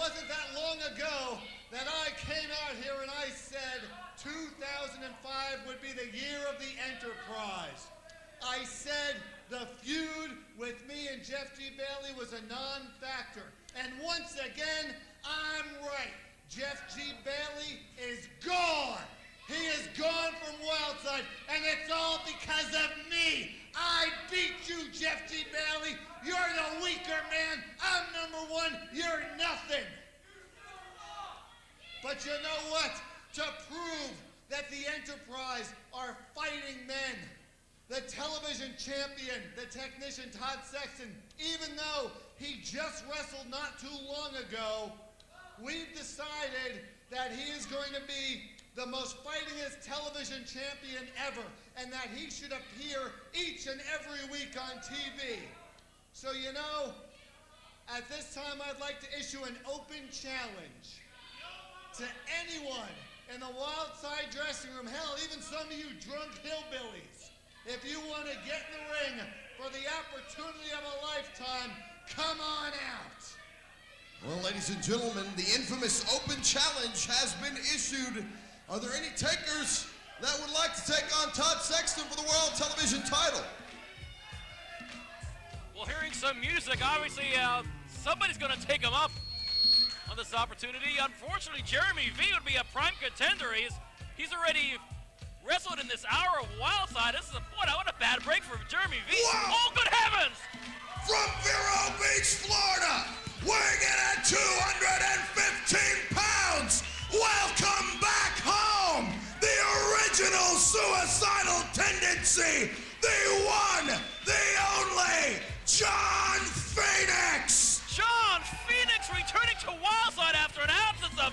wasn't that long ago that I came out here and I said 2005 would be the year of the Enterprise. I said the feud with me and Jeff G. Bailey was a non-factor. And once again, I'm right. Jeff G. Bailey is gone. He is gone from Wildside, and it's all because of me. I beat you, Jeff G. Bailey. You're the weaker man. I'm number one. You're nothing. But you know what? To prove that the Enterprise are fighting men, the television champion, the technician Todd Sexton, even though he just wrestled not too long ago, we've decided that he is going to be the most fightingest television champion ever, and that he should appear each and every week on TV. So you know, at this time I'd like to issue an open challenge to anyone in the Wildside dressing room, hell, even some of you drunk hillbillies. If you want to get in the ring for the opportunity of a lifetime, come on out. Well, ladies and gentlemen, the infamous open challenge has been issued. Are there any takers that would like to take on Todd Sexton for the World Television title? Well, hearing some music, obviously somebody's going to take him up on this opportunity. Unfortunately, Jeremy V would be a prime contender. He's already wrestled in this hour of Wildside. This is what a bad break for Jeremy V. Wow. Oh, good heavens! From Vero Beach, Florida, weighing in at 215 pounds, welcome back home, the original suicidal tendency, the one, the only, John Phoenix! John Phoenix returning to Wildside after an absence of,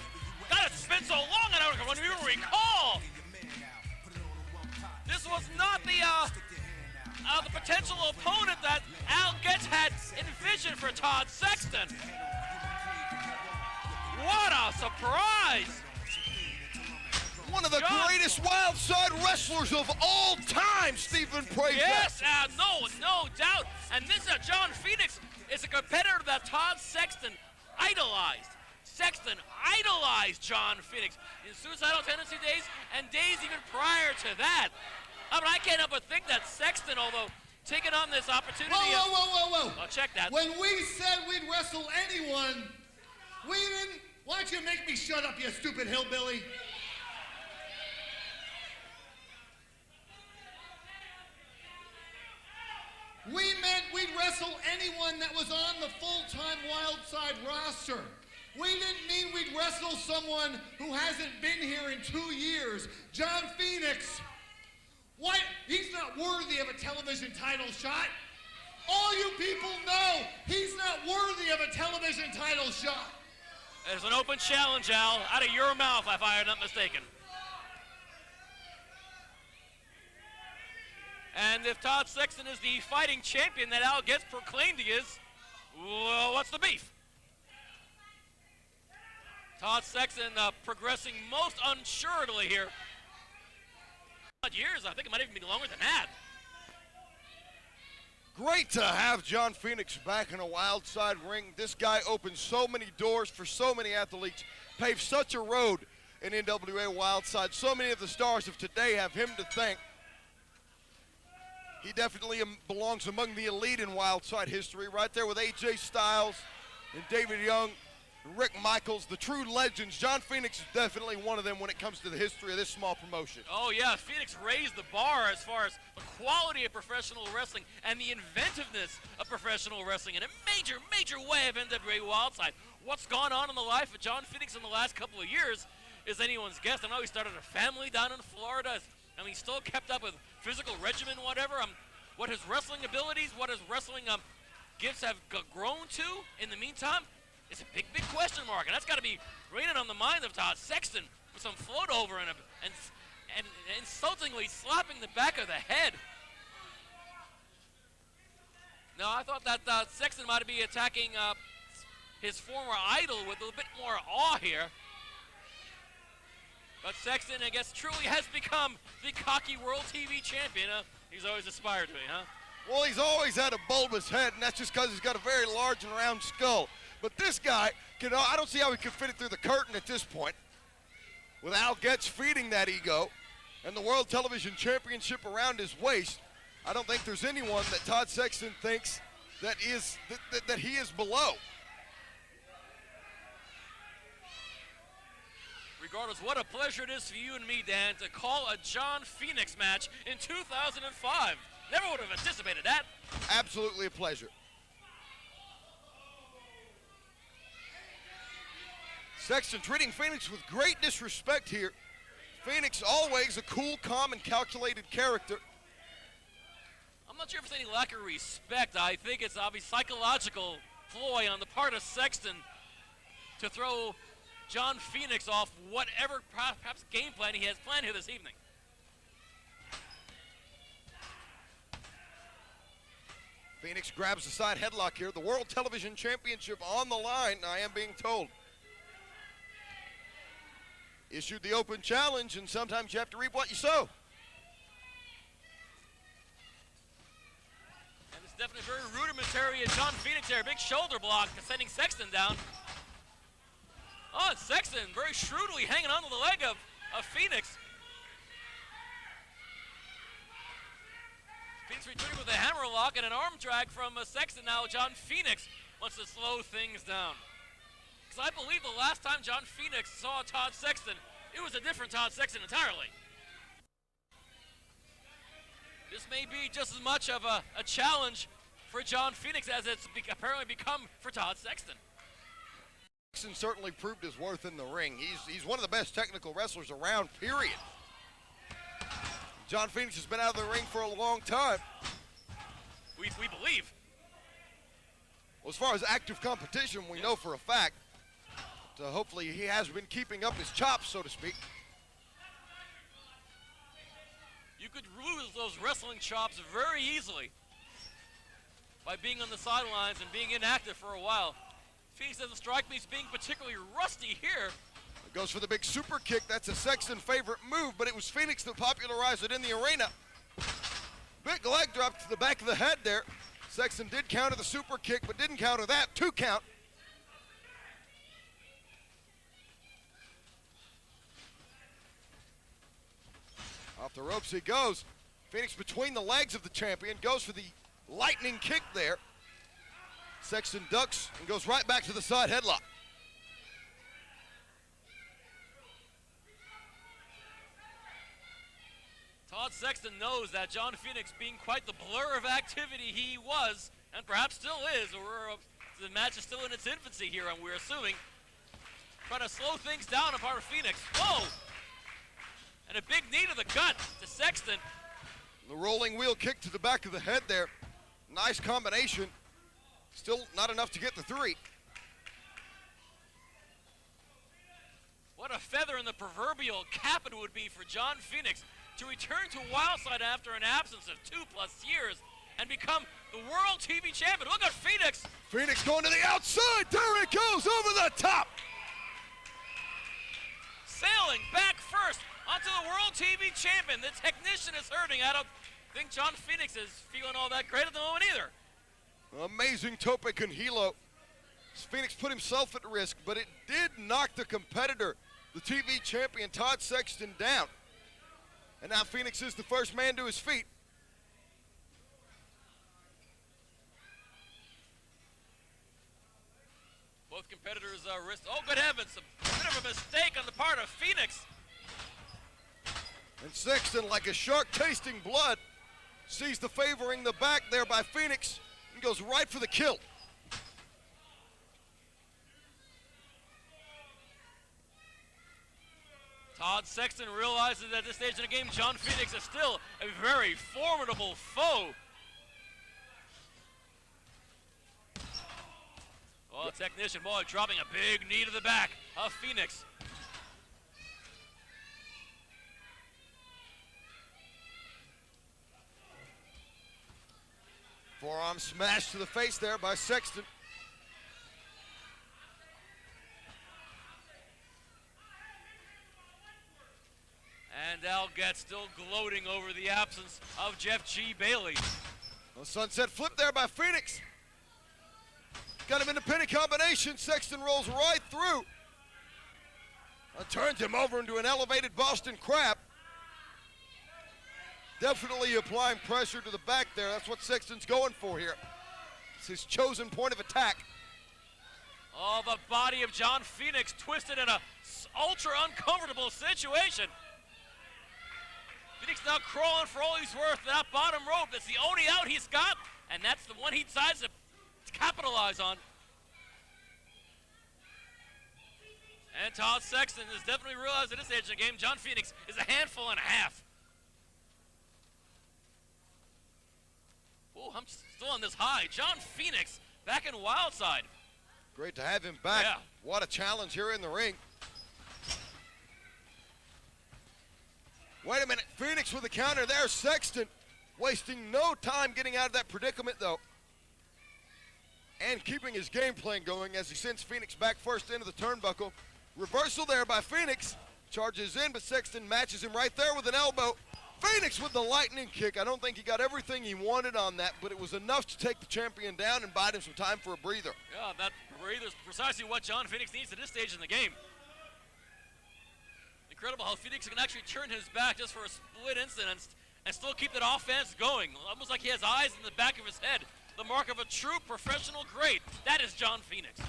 God, it's been so long, I don't even recall. This was not the potential opponent that Al Getz had envisioned for Todd Sexton. What a surprise! One of the greatest Wildside wrestlers of all time, Stephen Prazak. Yes, no doubt. And this John Phoenix is a competitor that Todd Sexton idolized. Sexton idolized John Phoenix in suicidal tendency days and days even prior to that. I mean, I can't help but think that Sexton, although taking on this opportunity... Whoa. Oh, check that. When we said we'd wrestle anyone, we didn't... Why don't you make me shut up, you stupid hillbilly? We meant we'd wrestle anyone that was on the full-time Wildside roster. We didn't mean we'd wrestle someone who hasn't been here in 2 years. John Phoenix, what? He's not worthy of a television title shot. All you people know, he's not worthy of a television title shot. There's an open challenge, Al, out of your mouth, if I am not mistaken. And if Todd Sexton is the fighting champion that Al Getz proclaimed he is, well, what's the beef? Todd Sexton progressing most unassuredly here. Years, I think it might even be longer than that. Great to have John Phoenix back in a Wildside ring. This guy opens so many doors for so many athletes, paved such a road in NWA Wildside. So many of the stars of today have him to thank. He definitely belongs among the elite in Wildside history, right there with AJ Styles and David Young and Rick Michaels, the true legends. John Phoenix is definitely one of them when it comes to the history of this small promotion. Oh yeah, Phoenix raised the bar as far as the quality of professional wrestling and the inventiveness of professional wrestling in a major way of NWA Wildside. What's gone on in the life of John Phoenix in the last couple of years is anyone's guess. I know he started a family down in Florida. I mean, he still kept up with physical regimen, whatever. What his wrestling abilities, what his wrestling gifts have grown to in the meantime, it's a big question mark. And that's got to be raining on the mind of Todd Sexton with some float over and insultingly slapping the back of the head. No, I thought that Sexton might be attacking his former idol with a little bit more awe here. But Sexton, I guess, truly has become the cocky World TV champion. He's always aspired to be, huh? Well, he's always had a bulbous head, and that's just because he's got a very large and round skull. But this guy, I don't see how he could fit it through the curtain at this point. With Al Getz feeding that ego and the World Television Championship around his waist, I don't think there's anyone that Todd Sexton thinks that he is below. Regardless, what a pleasure it is for you and me, Dan, to call a John Phoenix match in 2005. Never would have anticipated that. Absolutely a pleasure. Sexton treating Phoenix with great disrespect here. Phoenix always a cool, calm, and calculated character. I'm not sure if it's any lack of respect. I think it's obvious psychological ploy on the part of Sexton to throw John Phoenix off whatever perhaps game plan he has planned here this evening. Phoenix grabs the side headlock here. The World Television Championship on the line, I am being told. Issued the open challenge, and sometimes you have to reap what you sow. And it's definitely very rudimentary. John Phoenix there, big shoulder block, sending Sexton down. Oh, and Sexton very shrewdly hanging onto the leg of Phoenix. Phoenix returning with a hammer lock and an arm drag from Sexton. Now John Phoenix wants to slow things down. Because I believe the last time John Phoenix saw Todd Sexton, it was a different Todd Sexton entirely. This may be just as much of a challenge for John Phoenix as it's apparently become for Todd Sexton. Sexton certainly proved his worth in the ring. He's one of the best technical wrestlers around, period. John Phoenix has been out of the ring for a long time. We believe. Well, as far as active competition, we know for a fact. But, hopefully he has been keeping up his chops, so to speak. You could lose those wrestling chops very easily by being on the sidelines and being inactive for a while. Phoenix doesn't strike me as being particularly rusty here. Goes for the big super kick. That's a Sexton favorite move, but it was Phoenix that popularized it in the arena. Big leg drop to the back of the head there. Sexton did counter the super kick, but didn't counter that. 2 count. Off the ropes he goes. Phoenix between the legs of the champion, goes for the lightning kick there. Sexton ducks and goes right back to the side headlock. Todd Sexton knows that John Phoenix, being quite the blur of activity he was, and perhaps still is, or the match is still in its infancy here, and we're assuming, trying to slow things down upon Phoenix. Whoa! And a big knee to the gut to Sexton. The rolling wheel kick to the back of the head there. Nice combination. Still not enough to get the 3. What a feather in the proverbial cap it would be for John Phoenix to return to Wildside after an absence of 2+ years and become the World TV Champion. Look at Phoenix. Phoenix going to the outside. There it goes, over the top. Sailing back first onto the World TV Champion. The technician is hurting. I don't think John Phoenix is feeling all that great at the moment either. Amazing tope con hilo. Phoenix put himself at risk, but it did knock the competitor, the TV champion Todd Sexton, down. And now Phoenix is the first man to his feet. Both competitors wrist. Oh, good heavens! A bit of a mistake on the part of Phoenix. And Sexton, like a shark tasting blood, sees the favoring the back there by Phoenix and goes right for the kill. Todd Sexton realizes at this stage in the game, John Phoenix is still a very formidable foe. Oh, technician, boy, dropping a big knee to the back of Phoenix. Forearm smash to the face there by Sexton. And Al Getz still gloating over the absence of Jeff G. Bailey. A sunset flip there by Phoenix. Got him in a pinning combination. Sexton rolls right through. Turns him over into an elevated Boston Crab. Definitely applying pressure to the back there. That's what Sexton's going for here. It's his chosen point of attack. Oh, the body of John Phoenix twisted in a ultra uncomfortable situation. Phoenix now crawling for all he's worth. That bottom rope, that's the only out he's got, and that's the one he decides to capitalize on. And Todd Sexton has definitely realized at this stage of the game, John Phoenix is a handful and a half. Oh, I'm still on this high. John Phoenix back in Wildside. Great to have him back. Yeah. What a challenge here in the ring. Wait a minute, Phoenix with a counter there. Sexton wasting no time getting out of that predicament though. And keeping his game plan going as he sends Phoenix back first into the turnbuckle. Reversal there by Phoenix. Charges in, but Sexton matches him right there with an elbow. Phoenix with the lightning kick. I don't think he got everything he wanted on that, but it was enough to take the champion down and buy him some time for a breather. Yeah, that breather is precisely what John Phoenix needs at this stage in the game. Incredible how Phoenix can actually turn his back just for a split instant and still keep that offense going. Almost like he has eyes in the back of his head. The mark of a true professional great. That is John Phoenix.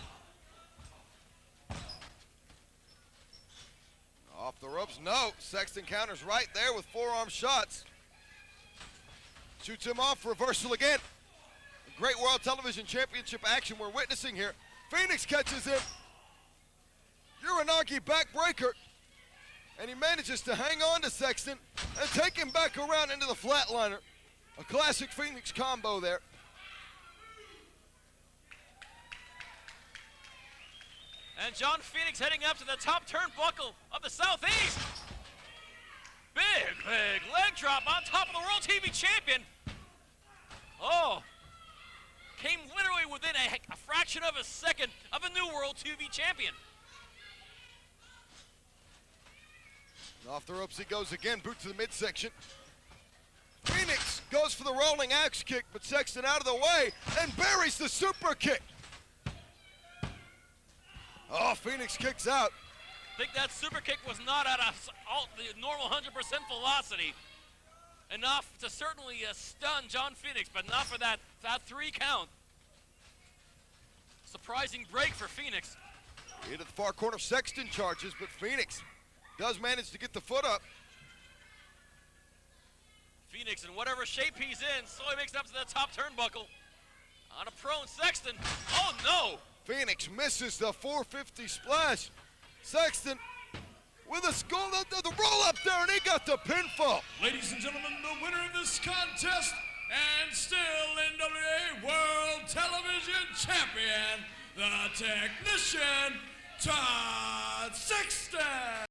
Off the ropes, no. Sexton counters right there with forearm shots. Shoots him off, reversal again. Great World Television Championship action we're witnessing here. Phoenix catches him. Uranagi backbreaker. And he manages to hang on to Sexton and take him back around into the flatliner. A classic Phoenix combo there. And John Phoenix heading up to the top turnbuckle of the Southeast. Big leg drop on top of the World TV Champion. Oh, came literally within a fraction of a second of a new World TV Champion. Off the ropes he goes again, boot to the midsection. Phoenix goes for the rolling axe kick, but Sexton out of the way and buries the super kick. Oh, Phoenix kicks out. I think that super kick was not at the normal 100% velocity. Enough to certainly stun John Phoenix, but not for that 3 count. Surprising break for Phoenix. Into the far corner, Sexton charges, but Phoenix does manage to get the foot up. Phoenix, in whatever shape he's in, slowly makes it up to that top turnbuckle. On a prone Sexton. Oh no! Phoenix misses the 450 splash. Sexton with a skull, the roll up there, and he got the pinfall. Ladies and gentlemen, the winner of this contest and still NWA World Television Champion, the technician, Todd Sexton.